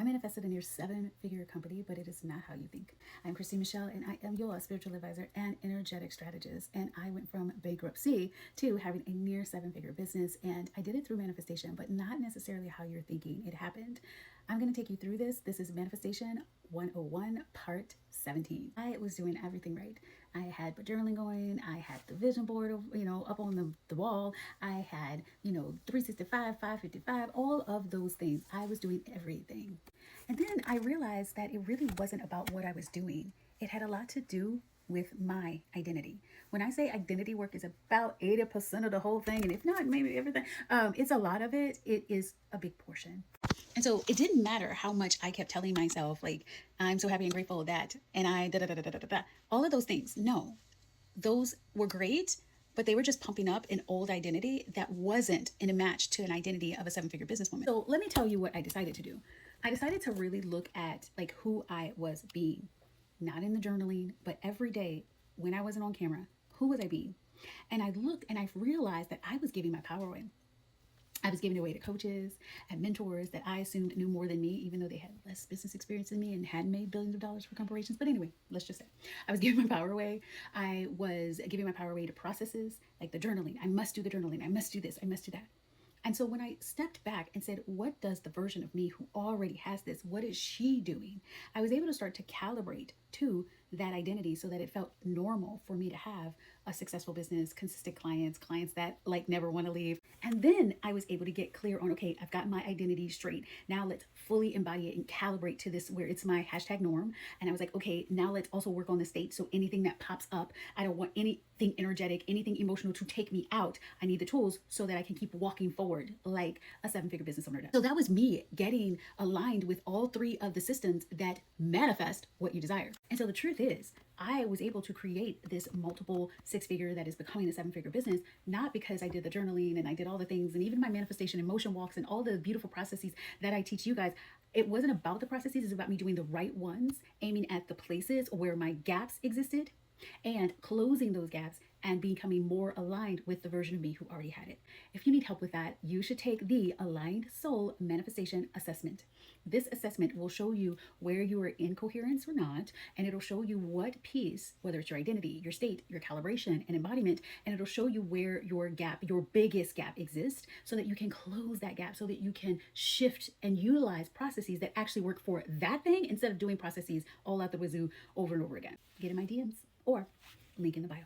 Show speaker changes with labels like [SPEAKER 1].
[SPEAKER 1] manifested a near 7-figure company, but it is not how you think. I'm Christine Michelle, and I am your spiritual advisor and energetic strategist. And I went from bankruptcy to having a near 7-figure business. And I did it through manifestation, but not necessarily how you're thinking it happened. I'm going to take you through this. This is Manifestation 101, Part 17. I was doing everything right. I had journaling going. I had the vision board, up on the wall. I had, 365, 555, all of those things. I was doing everything. And then I realized that it really wasn't about what I was doing. It had a lot to do with my identity. When I say identity work is about 80% of the whole thing, and if not, maybe everything, it's a lot of it. It is a big portion. And so it didn't matter how much I kept telling myself, like, I'm so happy and grateful that, and I all of those things. No, those were great, but they were just pumping up an old identity that wasn't in a match to an identity of a 7-figure businesswoman. So let me tell you what I decided to do. I decided to really look at like who I was being, not in the journaling, but every day when I wasn't on camera, who was I being? And I looked and I realized that I was giving my power away. I was giving it away to coaches and mentors that I assumed knew more than me, even though they had less business experience than me and hadn't made billions of dollars for corporations. But anyway, let's just say I was giving my power away. I was giving my power away to processes like the journaling. I must do the journaling. I must do this. I must do that. And so when I stepped back and said, what does the version of me who already has this, what is she doing? I was able to start to calibrate to that identity so that it felt normal for me to have a successful business, consistent clients that like never want to leave. And then I was able to get clear on, okay, I've got my identity straight. Now let's fully embody it and calibrate to this where it's my #norm. And I was like, okay, now let's also work on the state. So anything that pops up, I don't want anything energetic, anything emotional to take me out. I need the tools so that I can keep walking forward like a 7-figure business owner does. So that was me getting aligned with all 3 of the systems that manifest what you desire. And so the truth is, I was able to create this multiple 6-figure that is becoming a 7-figure business, not because I did the journaling and I did all the things and even my manifestation and motion walks and all the beautiful processes that I teach you guys. It wasn't about the processes, it's about me doing the right ones, aiming at the places where my gaps existed and closing those gaps and becoming more aligned with the version of me who already had it. If you need help with that, you should take the Aligned Soul Manifestation Assessment. This assessment will show you where you are in coherence or not, and it'll show you what piece, whether it's your identity, your state, your calibration, and embodiment, and it'll show you where your gap, your biggest gap exists so that you can close that gap, so that you can shift and utilize processes that actually work for that thing instead of doing processes all out the wazoo over and over again. Get in my DMs or link in the bio.